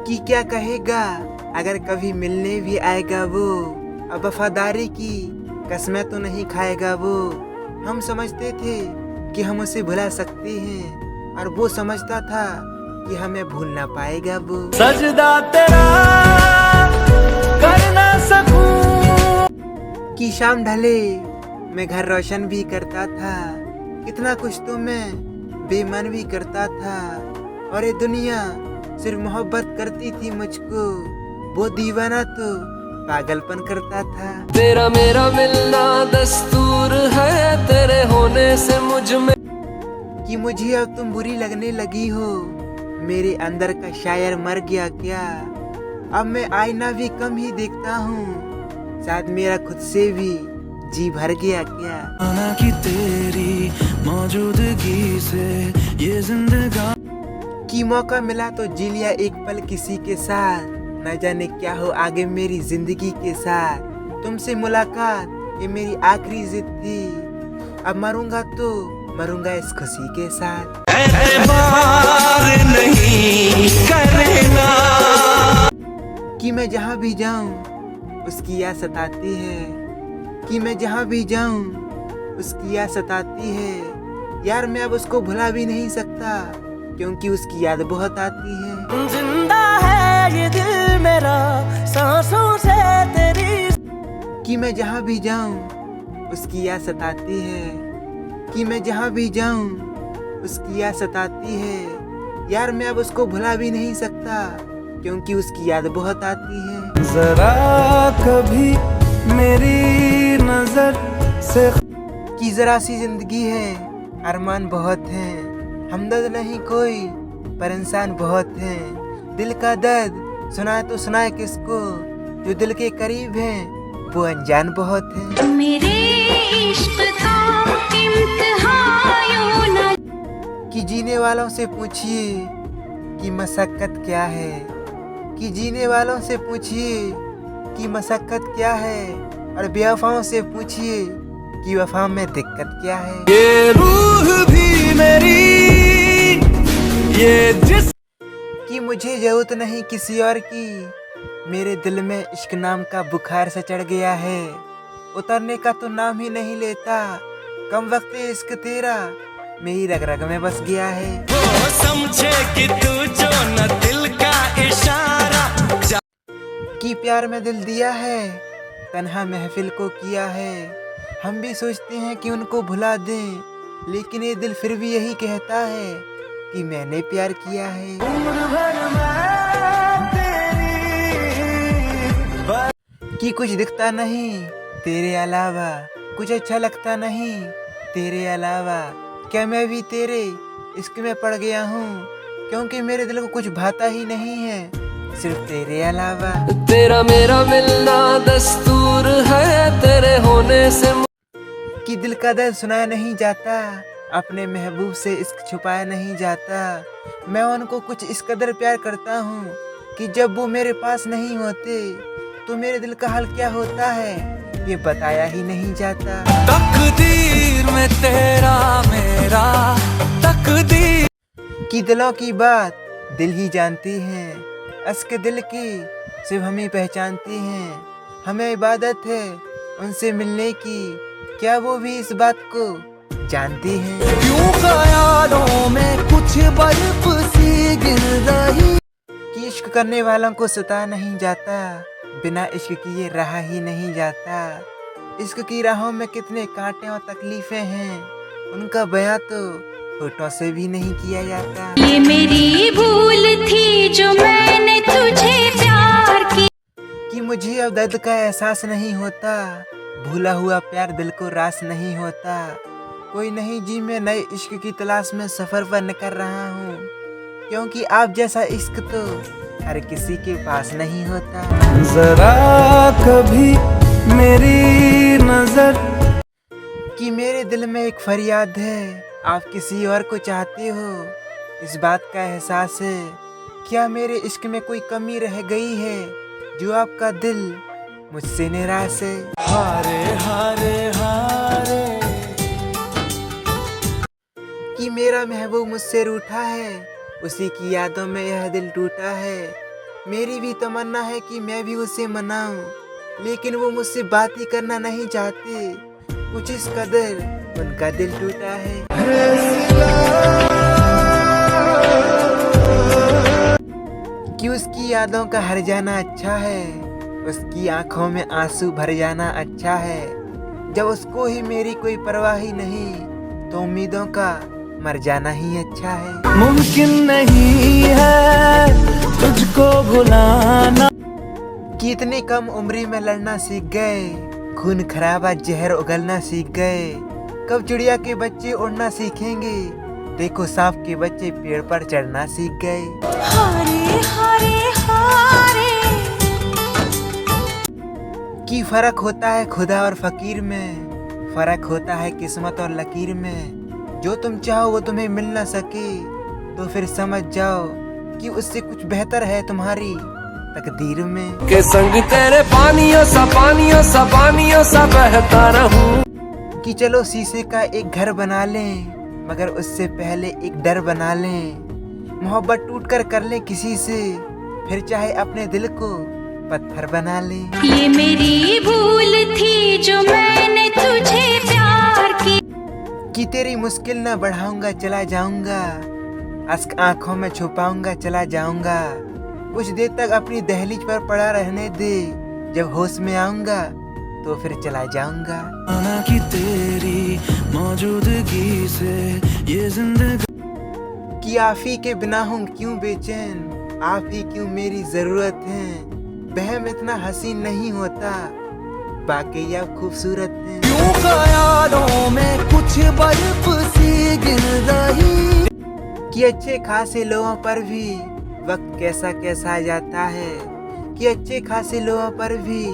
कि क्या कहेगा अगर कभी मिलने भी आएगा वो। अब वफादारी की कसमें तो नहीं खाएगा वो। हम समझते थे कि हम उसे भुला सकते हैं और वो समझता था कि हमें भूल ना पाएगा वो। सजदा तेरा कर ना सकूं कि शाम ढले मैं घर रोशन भी करता था। कितना कुछ तो मैं बेमन भी करता था। और ये दुनिया सिर्फ मोहब्बत करती थी मुझको। वो दीवाना तो पागलपन करता था। तेरा मेरा मिलना दस्तूर है, तेरे होने से मुझ में कि मुझे अब तुम बुरी लगने लगी हो। मेरे अंदर का शायर मर गया क्या। अब मैं आईना भी कम ही देखता हूँ। शायद मेरा खुद से भी जी भर गया क्या। आना कि तेरी मौजूदगी से ये जिंदगानी कि मौका मिला तो जी लिया एक पल किसी के साथ। न जाने क्या हो आगे मेरी जिंदगी के साथ। तुमसे मुलाकात ये मेरी आखिरी जिद थी। अब मरूंगा तो मरूंगा इस खुशी के साथ। एतबार नहीं करना। कि मैं जहाँ भी जाऊँ उसकी याद सताती है। कि मैं जहाँ भी जाऊँ उसकी याद सताती है। यार मैं अब उसको भुला भी नहीं सकता क्योंकि उसकी याद बहुत आती है। जिंदा है ये दिल मेरा सांसों से तेरी। कि मैं जहाँ भी जाऊँ उसकी याद सताती है। कि मैं जहाँ भी जाऊँ उसकी याद सताती है। यार मैं अब उसको भुला भी नहीं सकता क्योंकि उसकी याद बहुत आती है। जरा कभी मेरी नजर से कि जरा सी जिंदगी है अरमान बहुत हैं। हमदर्द नहीं कोई पर इंसान बहुत हैं। दिल का दर्द सुनाए तो सुनाए किसको। जो दिल के करीब हैं वो अनजान बहुत हैं। मेरे इश्क का इम्तिहान यूं न। कि जीने वालों से पूछिए कि मशक्कत क्या है। कि जीने वालों से पूछिए कि मशक्कत क्या है। और बेवफाओं से पूछिए कि वफा में दिक्कत क्या है। ये रूह भी मेरी ये जिस कि मुझे जरूरत नहीं किसी और की। मेरे दिल में इश्क नाम का बुखार से चढ़ गया है। उतरने का तो नाम ही नहीं लेता। कम वक्त इश्क तेरा मेरी रग रग में बस गया है। वो समझे कि तू जो न दिल का इशारा। कि प्यार में दिल दिया है तन्हा महफिल को किया है। हम भी सोचते हैं कि उनको भुला दें लेकिन ये दिल फिर भी यही कहता है कि मैंने प्यार किया है। उम्र भर मैं तेरी कि कुछ दिखता नहीं तेरे अलावा। कुछ अच्छा लगता नहीं तेरे अलावा। क्या मैं भी तेरे इश्क में पड़ गया हूँ क्योंकि मेरे दिल को कुछ भाता ही नहीं है सिर्फ तेरे अलावा। तेरा मेरा मिलना दस्तूर है, तेरे होने से कि दिल का दर्द सुनाया नहीं जाता। अपने महबूब से इश्क छुपाया नहीं जाता। मैं उनको कुछ इस कदर प्यार करता हूँ कि जब वो मेरे पास नहीं होते तो मेरे दिल का हाल क्या होता है ये बताया ही नहीं जाता। तकदीर में तेरा मेरा तकदीर। कि दिलों की बात दिल ही जानती है। अश्क दिल की सिर्फ हम ही पहचानती हैं। हमें इबादत है उनसे मिलने की। क्या वो भी इस बात को जानती हैं। क्यों ख्यालों में कुछ बर्फ सी गिर रही। कि इश्क करने वालों को सता नहीं जाता। बिना इश्क किए रहा ही नहीं जाता। इश्क की राहों में कितने कांटे और तकलीफें हैं उनका बयां तो होठों से भी नहीं किया जाता। ये मेरी भूल थी जो मैंने तुझे प्यार की। कि मुझे अब दर्द का एहसास नहीं होता। भूला हुआ प्यार दिल को रास नहीं होता। कोई नहीं जी मैं नए इश्क की तलाश में सफर पर निकल रहा हूँ क्योंकि आप जैसा इश्क तो हर किसी के पास नहीं होता। जरा कभी मेरी नजर। कि मेरे दिल में एक फरियाद है आप किसी और को चाहते हो इस बात का एहसास है। क्या मेरे इश्क में कोई कमी रह गई है जो आपका दिल मुझसे निराश है। हारे हारे हारे। कि मेरा महबूब मुझसे रूठा है उसी की यादों में यह दिल टूटा है। मेरी भी तमन्ना है कि मैं भी उसे मनाऊं, लेकिन वो मुझसे बात ही करना नहीं चाहते। कुछ इस कदर उनका दिल टूटा है कि उसकी यादों का हर जाना अच्छा है, उसकी आंखों में आंसू भर जाना अच्छा है। जब उसको ही मेरी कोई परवाह ही नहीं, तो उम्मीदों का मर जाना ही अच्छा है। मुमकिन नहीं है तुझको भुलाना कि इतनी कम उम्री में लड़ना सीख गए, खून खराबा जहर उगलना सीख गए। कब चिड़िया के बच्चे उड़ना सीखेंगे, देखो सांप के बच्चे पेड़ पर चढ़ना सीख गए। हारे हारे हारे कि फर्क होता है खुदा और फकीर में, फर्क होता है किस्मत और लकीर में। जो तुम चाहो वो तुम्हें मिल ना सके, तो फिर समझ जाओ कि उससे कुछ बेहतर है तुम्हारी तकदीर में। के संग तेरे पानियों सा बहता रहूं। कि चलो शीशे का एक घर बना लें, मगर उससे पहले एक डर बना लें। मोहब्बत टूट कर लें किसी से, फिर चाहे अपने दिल को पत्थर बना लें। ये मेरी भूल थी जो मैंने तुझे प्यार की। कि तेरी मुश्किल न बढ़ाऊंगा चला जाऊंगा, अश्क आंखों में छुपाऊंगा चला जाऊंगा। कुछ देर तक अपनी दहलीज पर पड़ा रहने दे, जब होश में आऊंगा तो फिर चला जाऊंगा। कि तेरी मौजूदगी से ये जिंदगी। कि आप ही के बिना हूँ क्यों बेचैन, आप ही क्यों मेरी जरूरत है। बहम इतना हसीन नहीं होता, बाकी आप खूबसूरत हैं। क्यों ख्यालों में कुछ बर्फ सी गिर रही। कि अच्छे खासे लोगों पर भी वक्त कैसा कैसा आ जाता है, कि अच्छे खासे लोगों पर भी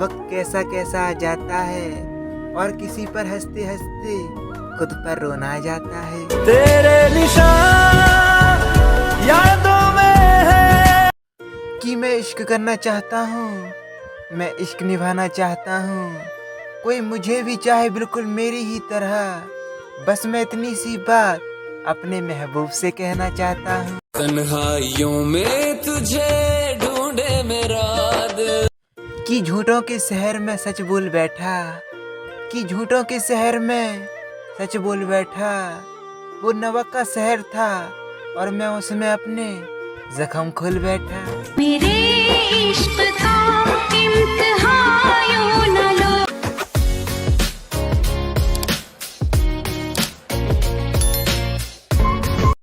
वक्त कैसा कैसा आ जाता है। और किसी पर हंसते हंसते खुद पर रोना आ जाता है। तेरे निशान यादों में है। कि मैं इश्क करना चाहता हूँ, मैं इश्क निभाना चाहता हूँ। कोई मुझे भी चाहे बिल्कुल मेरी ही तरह, बस मैं इतनी सी बात अपने महबूब से कहना चाहता हूँ। तन्हाइयों में तुझे ढूंढे मेरा दिल। कि झूठों के शहर में सच बोल बैठा, कि झूठों के शहर में सच बोल बैठा। वो नवक का शहर था और मैं उसमें अपने जख्म खोल बैठा। मेरे इश्क का इम्तिहान